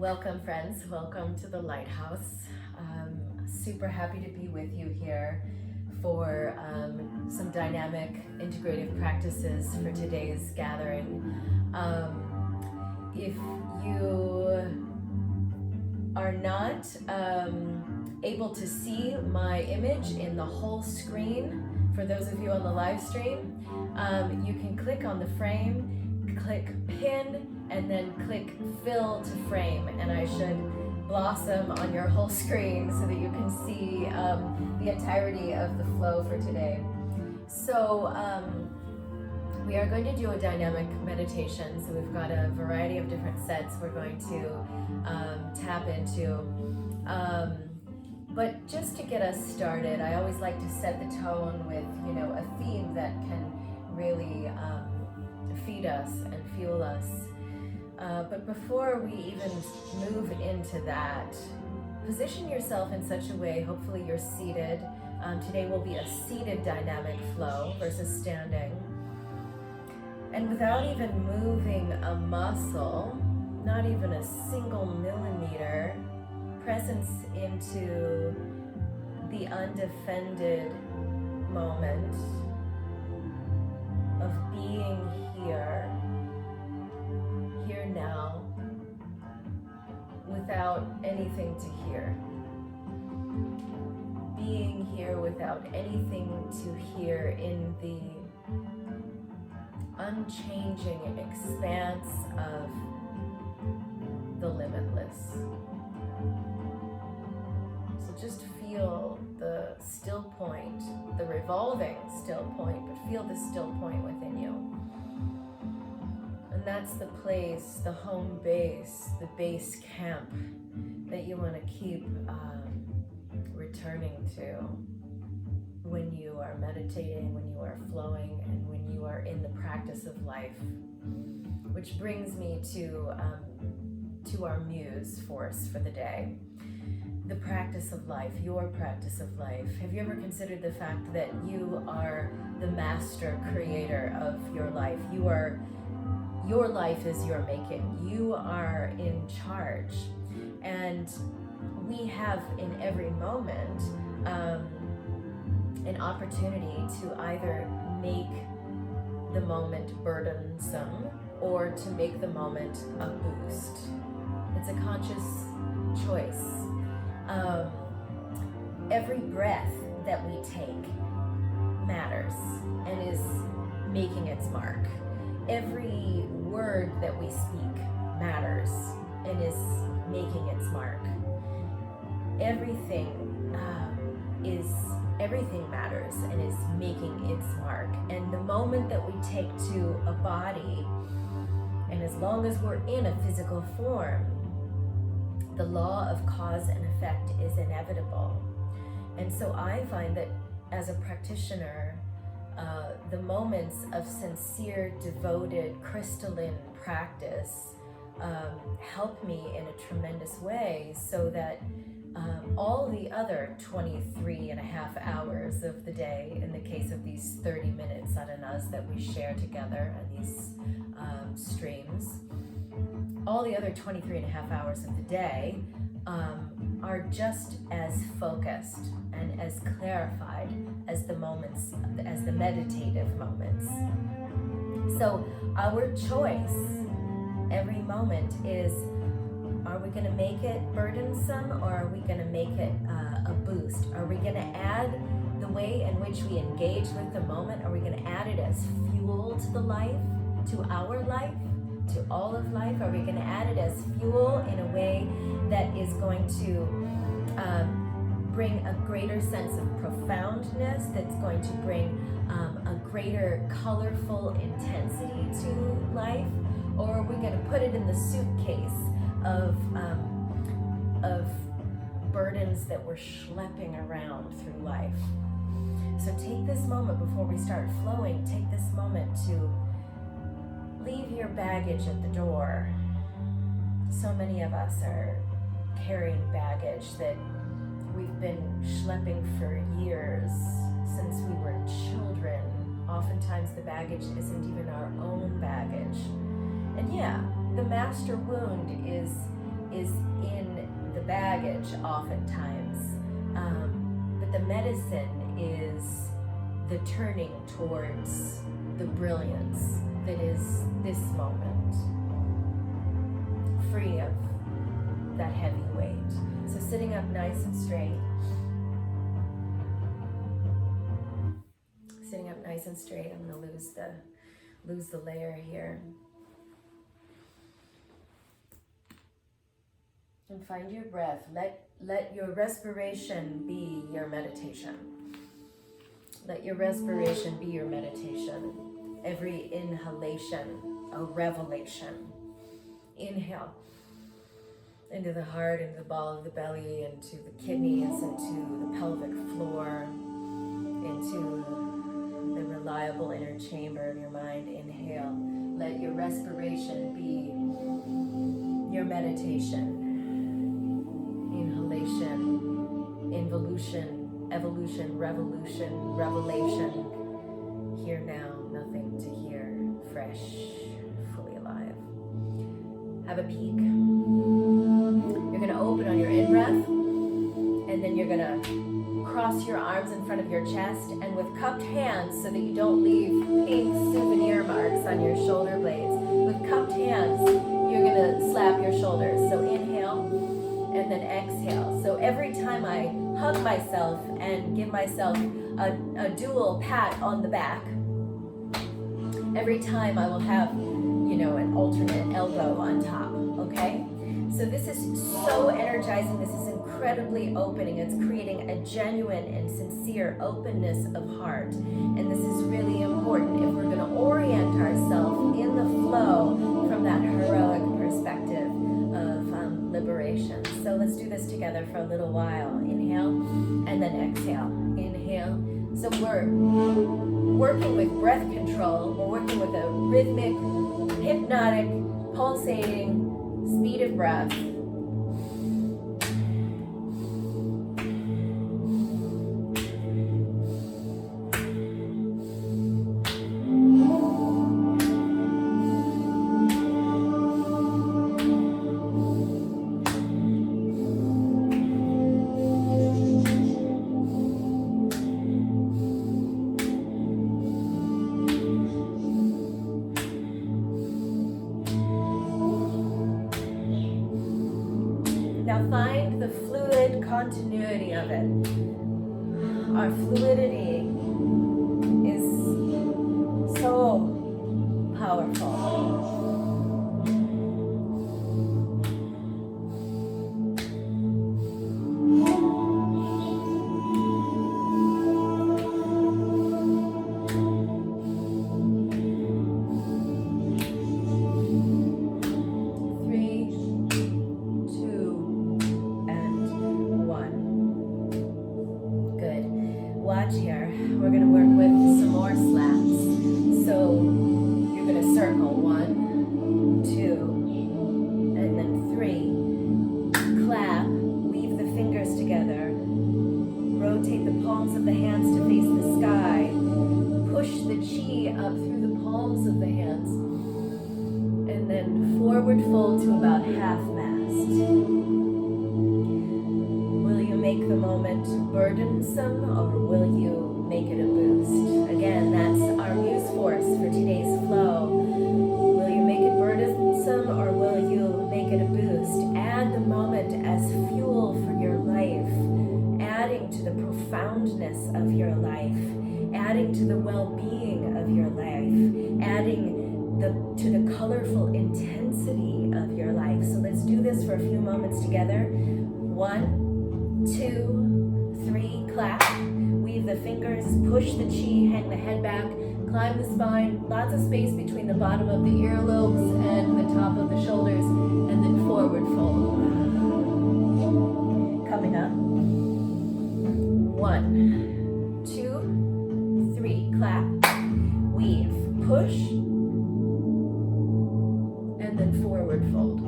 Welcome, friends. Welcome to the Lighthouse. Super happy to be with you here for some dynamic integrative practices for today's gathering. If you are not able to see my image in the whole screen, for those of you on the live stream, you can click on the frame, click pin, and then click fill to frame, and I should blossom on your whole screen so that you can see the entirety of the flow for today. So we are going to do a dynamic meditation. So we've got a variety of different sets we're going to tap into. But just to get us started, I always like to set the tone with, a theme that can really feed us and fuel us. But before we even move into that, position yourself in such a way, hopefully you're seated. Today will be a seated dynamic flow versus standing. And without even moving a muscle, not even a single millimeter, presence into the undefended moment of being here now, without anything to hear. Being here without anything to hear in the unchanging expanse of the limitless. So just feel the still point, the revolving still point, but feel the still point within you. And that's the place, the home base, the base camp that you want to keep returning to when you are meditating, when you are flowing, and when you are in the practice of life. Which brings me to our muse force for the day. The practice of life, your practice of life. Have you ever considered the fact that you are the master creator of your life? Your life is your making. You are in charge. And we have in every moment an opportunity to either make the moment burdensome or to make the moment a boost. It's a conscious choice. Every breath that we take matters and is making its mark. Every word that we speak matters and is making its mark. Everything matters and is making its mark. And the moment that we take to a body, and as long as we're in a physical form, the law of cause and effect is inevitable. And so I find that as a practitioner, the moments of sincere, devoted, crystalline practice help me in a tremendous way, so that all the other 23 and a half hours of the day, in the case of these 30 minute sadhanas that we share together on these streams, all the other 23 and a half hours of the day are just as focused and as clarified as the moments, as the meditative moments. So our choice every moment is, are we going to make it burdensome, or are we going to make it a boost? Are we going to add the way in which we engage with the moment? Are we going to add it as fuel to the life, to our life, to all of life? Are we going to add it as fuel in a way that is going to bring a greater sense of profoundness, that's going to bring a greater colorful intensity to life? Or are we going to put it in the suitcase of burdens that we're schlepping around through life? So take this moment before we start flowing, take this moment to leave your baggage at the door. So many of us are carrying baggage that we've been schlepping for years, since we were children. Oftentimes the baggage isn't even our own baggage. And yeah, the master wound is is in the baggage oftentimes, but the medicine is the turning towards the brilliance that is this moment, free of that heavy weight. So sitting up nice and straight. Sitting up nice and straight. I'm going to lose the layer here. And find your breath. Let your respiration be your meditation. Let your respiration be your meditation. Every inhalation, a revelation. Inhale into the heart, into the ball of the belly, into the kidneys, into the pelvic floor, into the reliable inner chamber of your mind. Inhale. Let your respiration be your meditation. Inhalation, involution, evolution, revolution, revelation. Here now, nothing to hear, fresh, fully alive. Have a peek. You're going to open on your in-breath, and then you're going to cross your arms in front of your chest, and with cupped hands, so that you don't leave pink souvenir marks on your shoulder blades, with cupped hands, you're going to slap your shoulders. So inhale, and then exhale. So every time I hug myself and give myself a dual pat on the back, every time I will have, an alternate elbow on top, okay? So this is so energizing. This is incredibly opening. It's creating a genuine and sincere openness of heart. And this is really important if we're going to orient ourselves in the flow from that heroic perspective of liberation. So let's do this together for a little while. Inhale and then exhale. Inhale. So we're working with breath control. We're working with a rhythmic, hypnotic, pulsating speed of breath. Find the fluid continuity of it. Our fluidity is so powerful. Watch here. We're going to work with some more slaps. So you're going to circle 1, 2, and then 3. Clap. Weave the fingers together. Rotate the palms of the hands to face the sky. Push the chi up through the palms of the hands. And then forward fold to about half mast. Make the moment burdensome, or will you make it a boost? Again, that's our muse force for today's flow. Will you make it burdensome, or will you make it a boost? Add the moment as fuel for your life, adding to the profoundness of your life, adding to the well-being of your life, adding to the colorful intensity of your life. So let's do this for a few moments together. 1, 2, 3, clap. Weave the fingers, push the chi, hang the head back, climb the spine, lots of space between the bottom of the earlobes and the top of the shoulders, and then forward fold. Coming up. 1, 2, 3, clap. Weave, push, and then forward fold.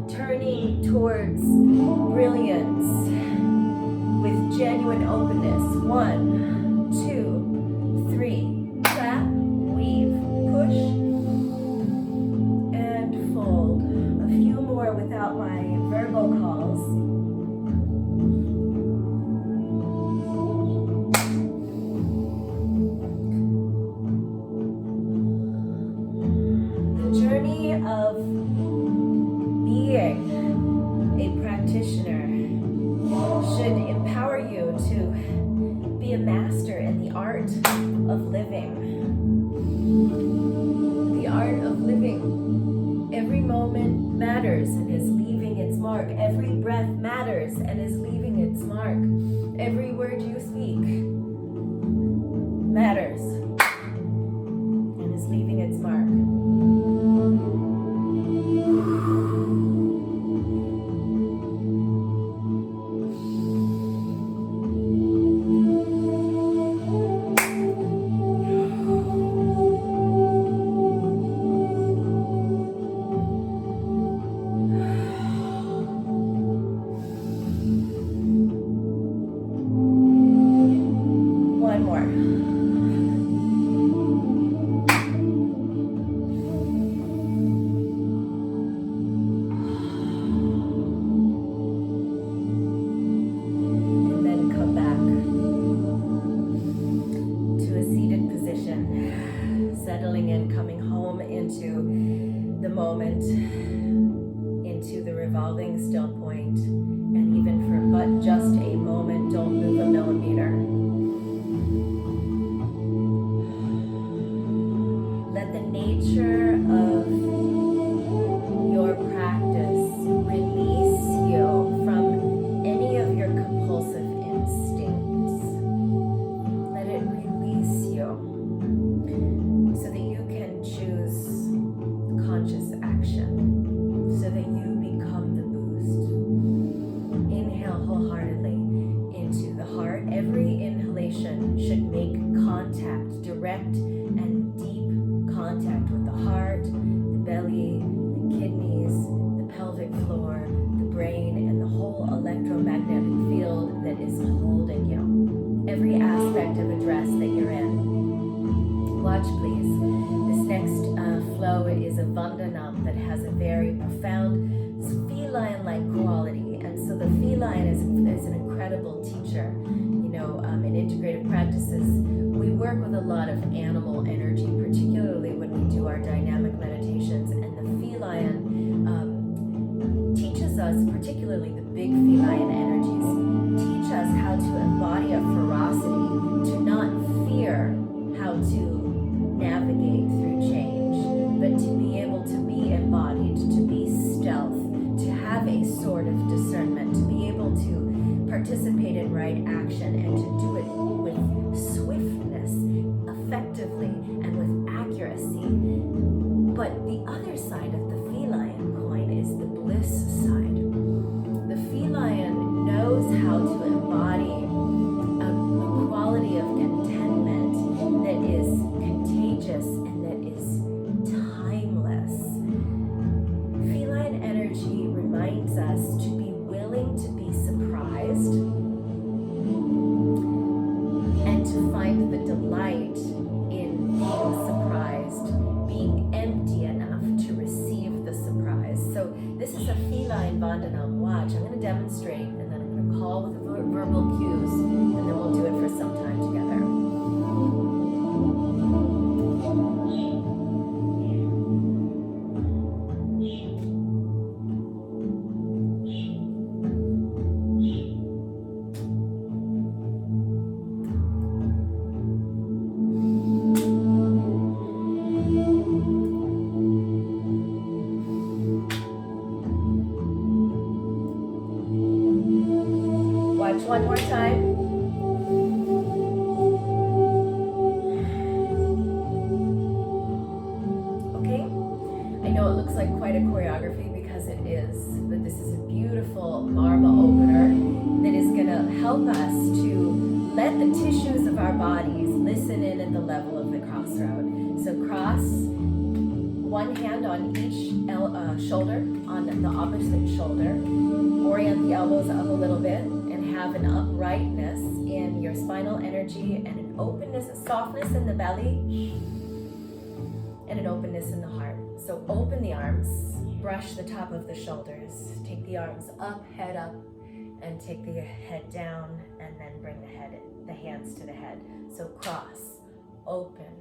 Turning towards brilliance with genuine openness. 1, 2, 3, clap, weave, push, and fold. the journey of being a practitioner should empower you to be a master in the art of living. The art of living. Every moment matters and is leaving its mark. Every breath matters and is leaving its mark. Every word you speak matters and is leaving its mark. One more. And then come back to a seated position, settling in, coming home into the moment, into the revolving still point, and even for but just a moment, don't move a millimeter. Let the nature of your practice release you from any of your compulsive instincts. Let it release you so that you can choose conscious action, so that you become the boost. Inhale wholeheartedly into the heart. Every inhalation should make contact, direct and deep contact with the heart, the belly, the kidneys, the pelvic floor, the brain, and the whole electromagnetic field that is holding you. Every aspect of a dress that you're in. Watch, please. This next flow is a vandanam that has a very profound feline-like quality. And so the feline is an incredible teacher. You know, in integrative practices, we work with a lot of animal energy, particularly when we do our dynamic meditations. And the feline teaches us, particularly the big feline energies, teach us how to embody a ferocity, to not fear how to navigate through change, but to be able to be embodied, to be stealth, to have a sort of discernment, to be able to participate in right action and to do it with swiftness, effectively, and with accuracy. But the other side of the feline coin is the bliss side. The feline knows how to embody a quality of contentment that is contagious and that is timeless. Feline energy reminds us to be willing to be surprised and to find the delight in being surprised, being empty enough to receive the surprise. So this is a feline vandanam. Watch, I'm going to demonstrate and then I'm going to call with verbal cues and then we'll do it for some time together. Watch one more time. Okay? I know it looks like quite a choreography because it is, but this is a beautiful marma opener that is going to help us to let the tissues of our bodies listen in at the level of the crossroad. So cross one hand on each shoulder, on the opposite shoulder. Orient the elbows up a little bit and have an uprightness in your spinal energy and an openness, a softness in the belly and an openness in the heart. So open the arms, brush the top of the shoulders, take the arms up, head up, and take the head down, and then bring the hands to the head. So cross, open,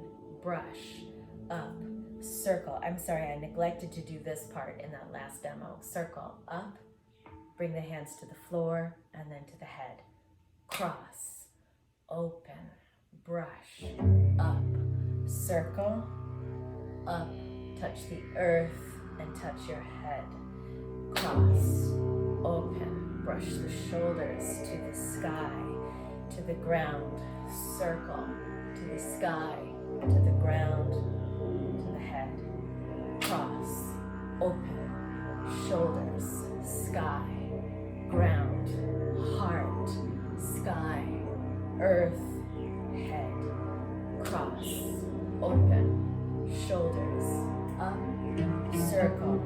brush, up, circle. I'm sorry, I neglected to do this part in that last demo. Circle, up, bring the hands to the floor, and then to the head. Cross, open, brush, up, circle, up, touch the earth, and touch your head. Cross, open, brush the shoulders to the sky, to the ground, circle, to the sky, to the ground, to the head. Cross, open, shoulders, sky, ground, heart, sky, earth, head. Cross, open, shoulders, up, circle,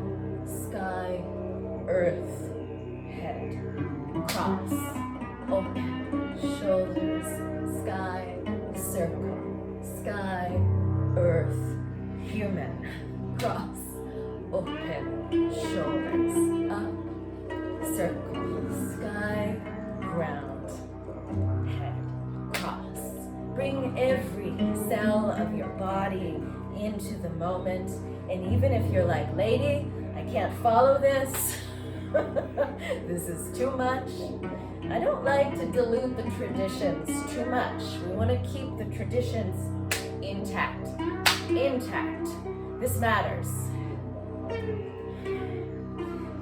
sky, earth, head. Cross, open, shoulders, sky, circle, sky, earth, human. Cross, open, shoulders, up, circle, sky, ground, head. Cross. Bring every cell of your body into the moment. And even if you're like, lady, I can't follow this, this is too much. I don't like to dilute the traditions too much. We want to keep the traditions intact. Intact. This matters.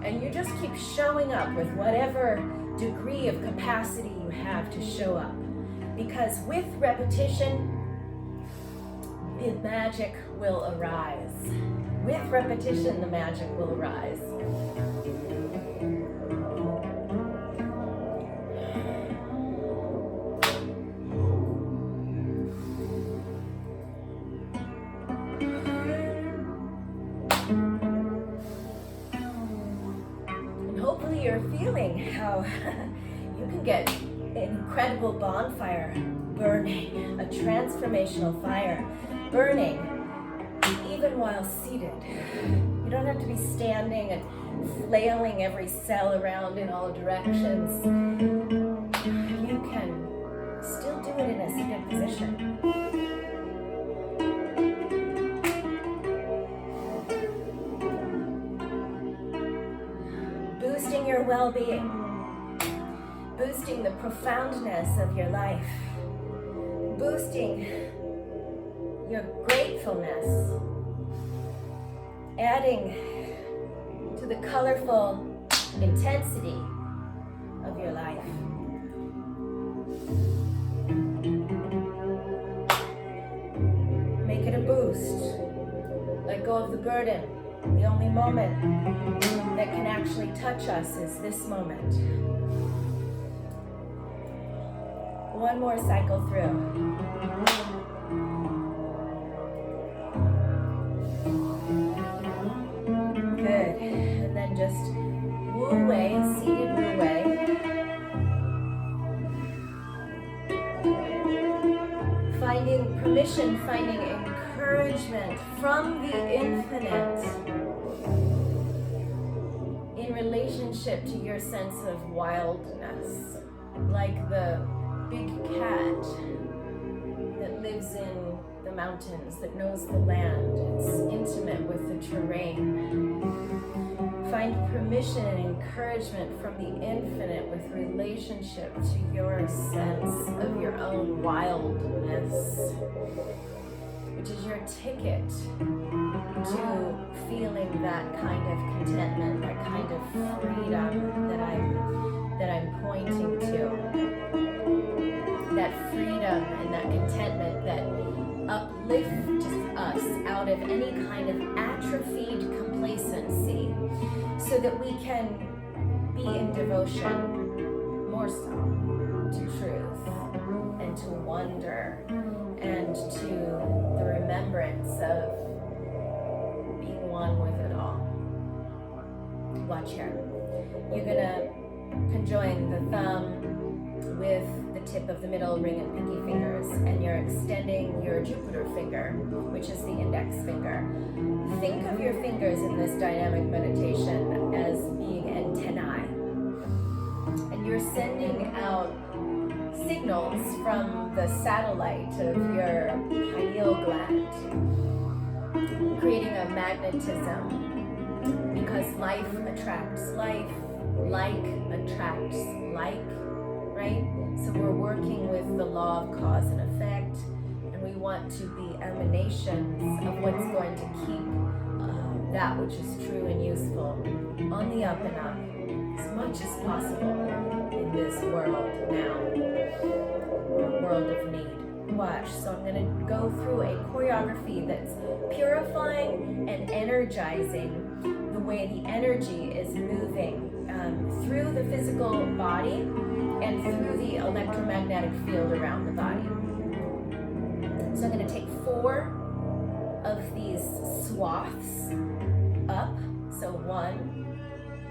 And you just keep showing up with whatever degree of capacity you have to show up. Because with repetition, the magic will arise. With repetition, the magic will arise. And hopefully you're feeling how you can get an incredible bonfire burning, a transformational fire burning even while seated. You don't have to be standing and flailing every cell around in all directions. You can still do it in a seated position. Boosting your well-being, boosting the profoundness of your life, boosting your gratefulness, adding to the colorful intensity of your life. Make it a boost. Let go of the burden. The only moment that can actually touch us is this moment. One more cycle through. Good. And then just wu wei, seated wu wei. Finding permission, finding encouragement from the infinite in relationship to your sense of wildness, like the big cat that lives in the mountains, that knows the land, it's intimate with the terrain. Find permission and encouragement from the infinite with relationship to your sense of your own wildness, which is your ticket to feeling that kind of contentment, that kind of freedom that I'm pointing to. That freedom and that contentment that uplifts us out of any kind of atrophied complacency, so that we can be in devotion more so to truth and to wonder and to the remembrance of being one with it all. Watch here. You're gonna conjoin the thumb with the tip of the middle ring and pinky fingers, and you're extending your Jupiter finger, which is the index finger. Think of your fingers in this dynamic meditation as being antennae, and you're sending out signals from the satellite of your pineal gland creating a magnetism, because life attracts life, like attracts like, right? So we're working with the law of cause and effect, and we want to be emanations of what's going to keep that which is true and useful on the up and up as much as possible in this world now, world of need. Watch. So I'm going to go through a choreography that's purifying and energizing the way the energy is moving through the physical body and through the electromagnetic field around the body. So I'm going to take 4 of these swaths up. So 1,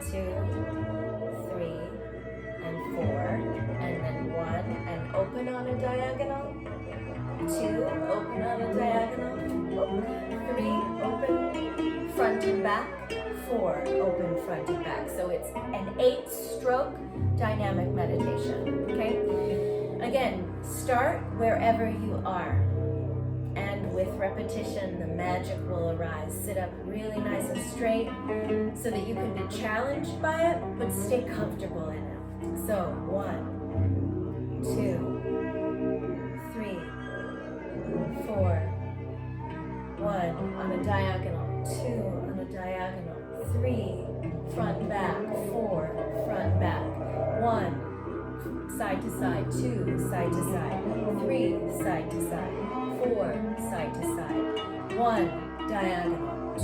2, 3, and 4, and then 1, and open on a diagonal. 2, open on a diagonal. 3, open front and back. 4, open front and back. So it's an 8-stroke dynamic meditation. Okay? Again, start wherever you are. And with repetition, the magic will arise. Sit up really nice and straight so that you can be challenged by it, but stay comfortable in it. So 1, 2, 3, 4, 1 on a diagonal, 2 on a diagonal, 3 front back, 4 front back, 1 side to side, 2 side to side, 3 side to side, 4 side to side, 1 diagonal, 2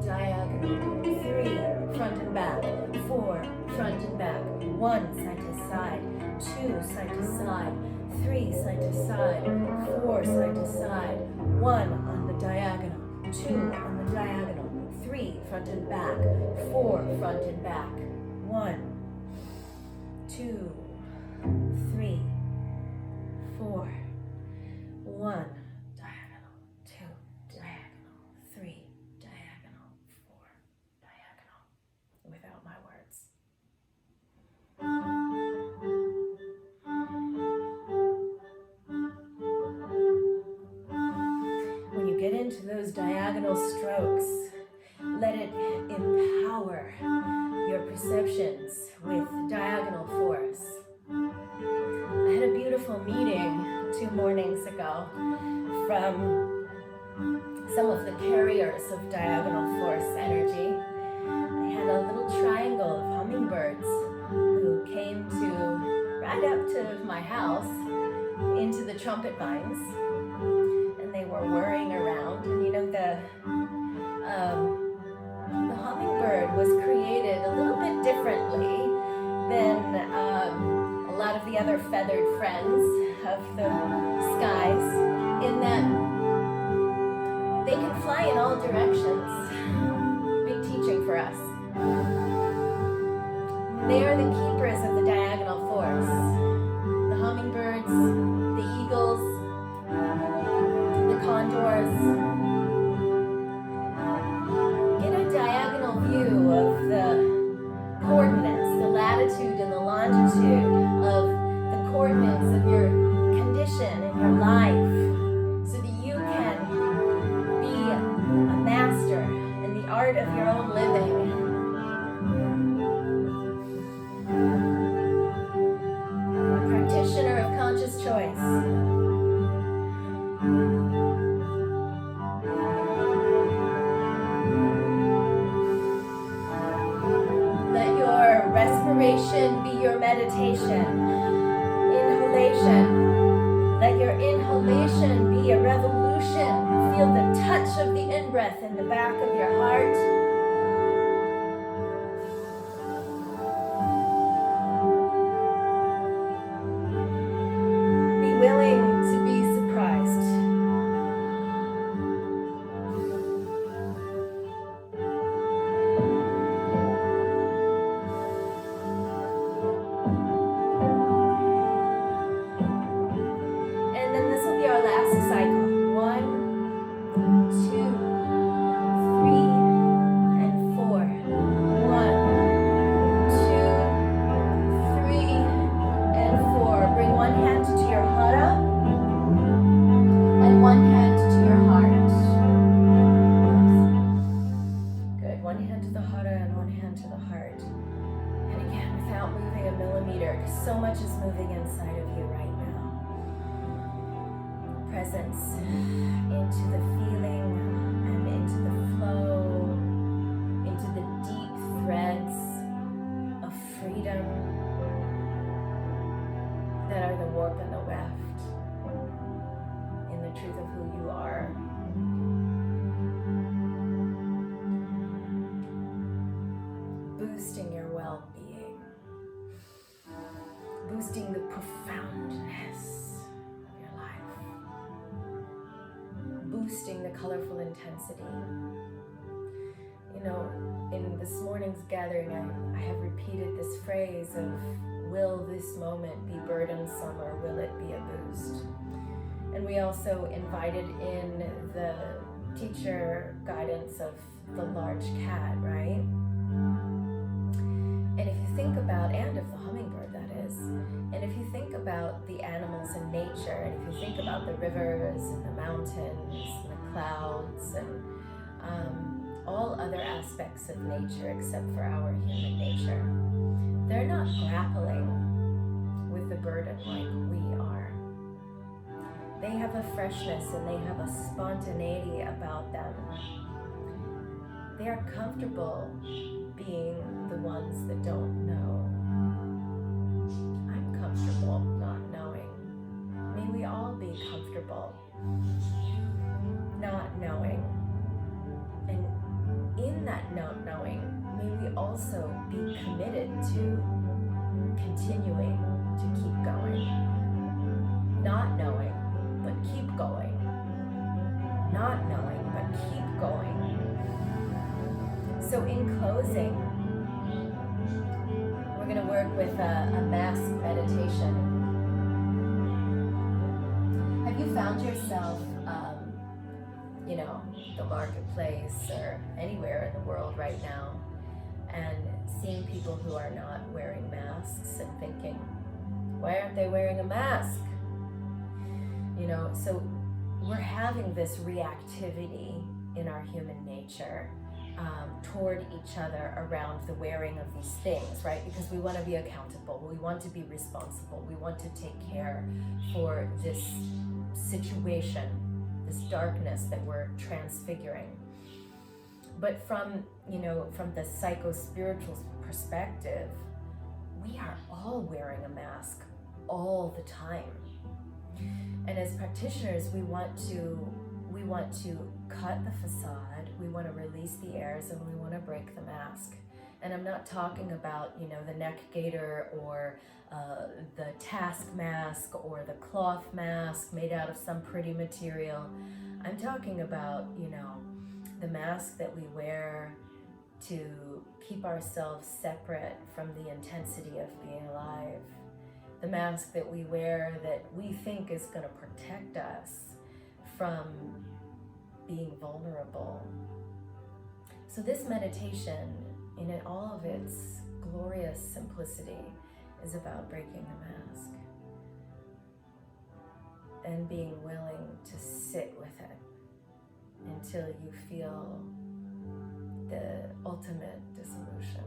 diagonal, 3 front and back, 4 front and back, 1 side to side, 2 side to side, 3 side to side, 4 side to side, 1 on the diagonal, 2 on the diagonal, 3 front and back, 4 front and back, 1, 2, 3, 4, 1, diagonal, 2, diagonal, 3, diagonal, 4, diagonal, without my words. When you get into those diagonal strokes, let it empower your perceptions with diagonal force. I had a beautiful meeting 2 mornings ago from some of the carriers of diagonal force energy. I had a little triangle of hummingbirds who came right up to my house into the trumpet vines, and they were whirring around. And you know, the hummingbird was created a little bit differently than a lot of the other feathered friends of the skies, in that they can fly in all directions. Big teaching for us. They are the keepers of the diagonal force. The hummingbirds, the eagles, the condors. Get a diagonal view of the coordinates, the latitude and the longitude of the coordinates of your condition in your life, so that you can be a master in the art of your own living. A practitioner of conscious choice. Respiration be your meditation. Inhalation. Let your inhalation be a revolution. Feel the touch of the in-breath in the back of your heart. Be willing to be surprised. one hand to the hara and one hand to the heart. And again, without moving a millimeter, because so much is moving inside of you right now. Presence into the feeling and into the flow, into the deep threads of freedom that are the warp and the weft in the truth of who you are. Boosting your well-being, boosting the profoundness of your life, boosting the colorful intensity. You know, in this morning's gathering, I have repeated this phrase of, will this moment be burdensome or will it be a boost? And we also invited in the teacher guidance of the large cat, right? And if you think about, and of the hummingbird, that is, and if you think about the animals in nature, and if you think about the rivers and the mountains and the clouds and all other aspects of nature except for our human nature, they're not grappling with the burden like we are. They have a freshness and they have a spontaneity about them. They are comfortable being the ones that don't know. I'm comfortable not knowing. May we all be comfortable not knowing. And in that not knowing, may we also be committed to continuing to keep going. Not knowing, but keep going. Not knowing, but keep going. So in closing, we're going to work with a mask meditation. Have you found yourself, the marketplace or anywhere in the world right now, and seeing people who are not wearing masks and thinking, why aren't they wearing a mask? So we're having this reactivity in our human nature toward each other around the wearing of these things, right? Because we want to be accountable, we want to be responsible, we want to take care for this situation, this darkness that we're transfiguring. But from the psycho-spiritual perspective, we are all wearing a mask all the time. And as practitioners, we want to cut the facade, we want to release the airs, and we want to break the mask. And I'm not talking about, the neck gaiter or the task mask or the cloth mask made out of some pretty material. I'm talking about, the mask that we wear to keep ourselves separate from the intensity of being alive. The mask that we wear that we think is going to protect us from being vulnerable. So this meditation, in all of its glorious simplicity, is about breaking the mask and being willing to sit with it until you feel the ultimate dissolution.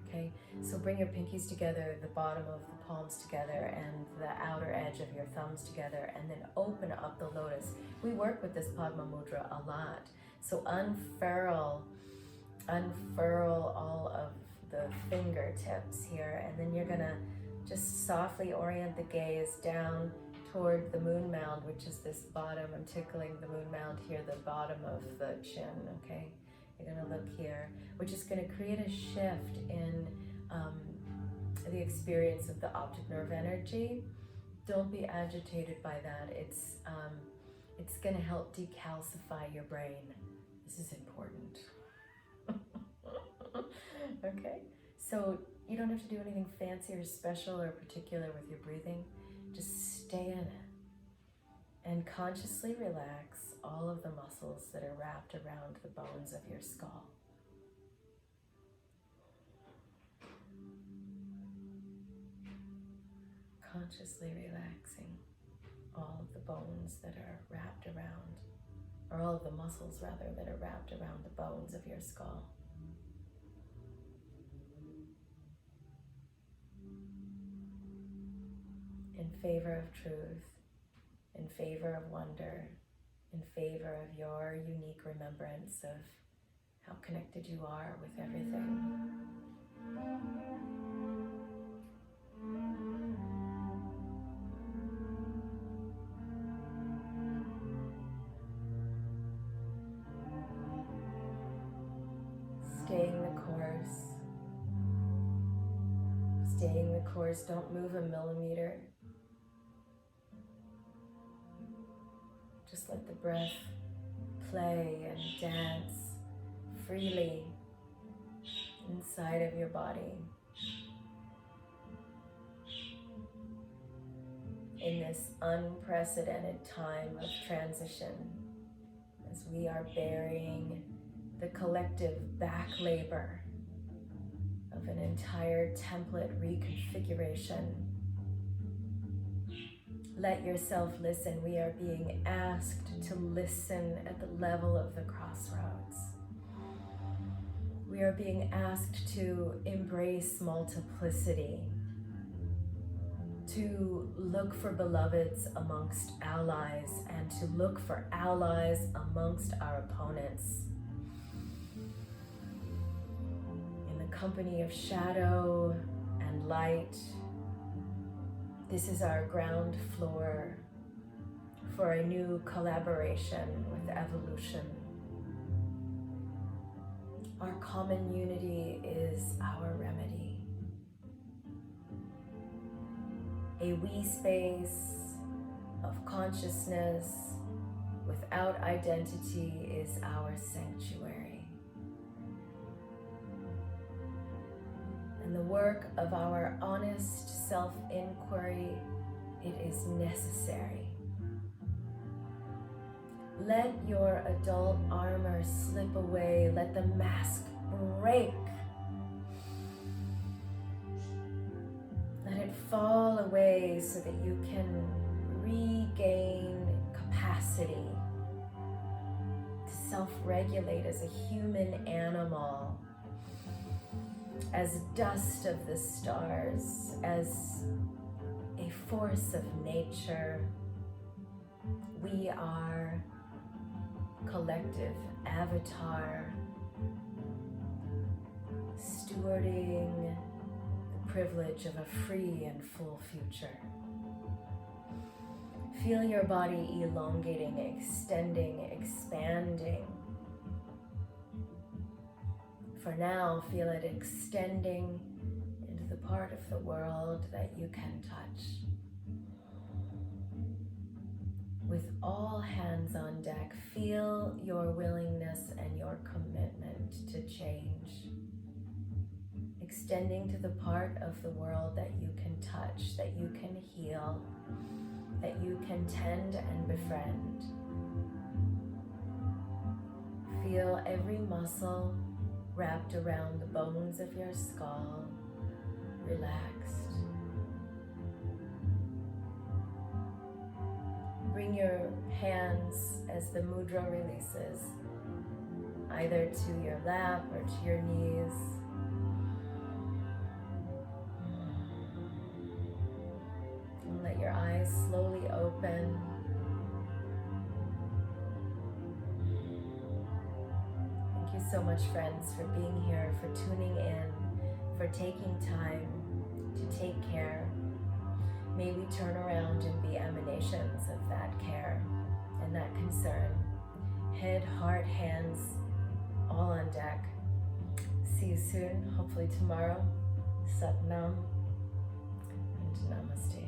Okay, so bring your pinkies together, the bottom of the palms together, and the outer edge of your thumbs together, and then open up the lotus. We work with this Padma Mudra a lot. So unfurl all of the fingertips here, and then you're gonna just softly orient the gaze down toward the moon mound, which is this bottom. I'm tickling the moon mound here, the bottom of the chin, okay? You're gonna look here, which is gonna create a shift in the experience of the optic nerve energy. Don't be agitated by that. It's gonna help decalcify your brain. This is important. Okay, so you don't have to do anything fancy or special or particular with your breathing. Just stay in it and consciously relax all of the muscles that are wrapped around the bones of your skull. Consciously relaxing all of the bones that are wrapped around, or all of the muscles rather, that are wrapped around the bones of your skull. favor of truth, in favor of wonder, in favor of your unique remembrance of how connected you are with everything. Staying the course. Staying the course, don't move a millimeter. Just let the breath play and dance freely inside of your body. In this unprecedented time of transition, as we are burying the collective back labor of an entire template reconfiguration. Let yourself listen. We are being asked to listen at the level of the crossroads. We are being asked to embrace multiplicity, to look for beloveds amongst allies, and to look for allies amongst our opponents. In the company of shadow and light, this is our ground floor for a new collaboration with evolution. Our common unity is our remedy. A we space of consciousness without identity is our sanctuary. And the work of our honest self-inquiry, it is necessary. Let your adult armor slip away. Let the mask break. Let it fall away so that you can regain capacity to self-regulate as a human animal, as dust of the stars, as a force of nature. We are collective avatar, stewarding the privilege of a free and full future. Feel your body elongating, extending, expanding. For now, feel it extending into the part of the world that you can touch. With all hands on deck, feel your willingness and your commitment to change. Extending to the part of the world that you can touch, that you can heal, that you can tend and befriend. Feel every muscle wrapped around the bones of your skull, relaxed. Bring your hands as the mudra releases, either to your lap or to your knees. And let your eyes slowly open. Thank you so much, friends, for being here, for tuning in, for taking time to take care. May we turn around and be emanations of that care and that concern. Head, heart, hands, all on deck. See you soon, hopefully tomorrow. Sat Nam and Namaste.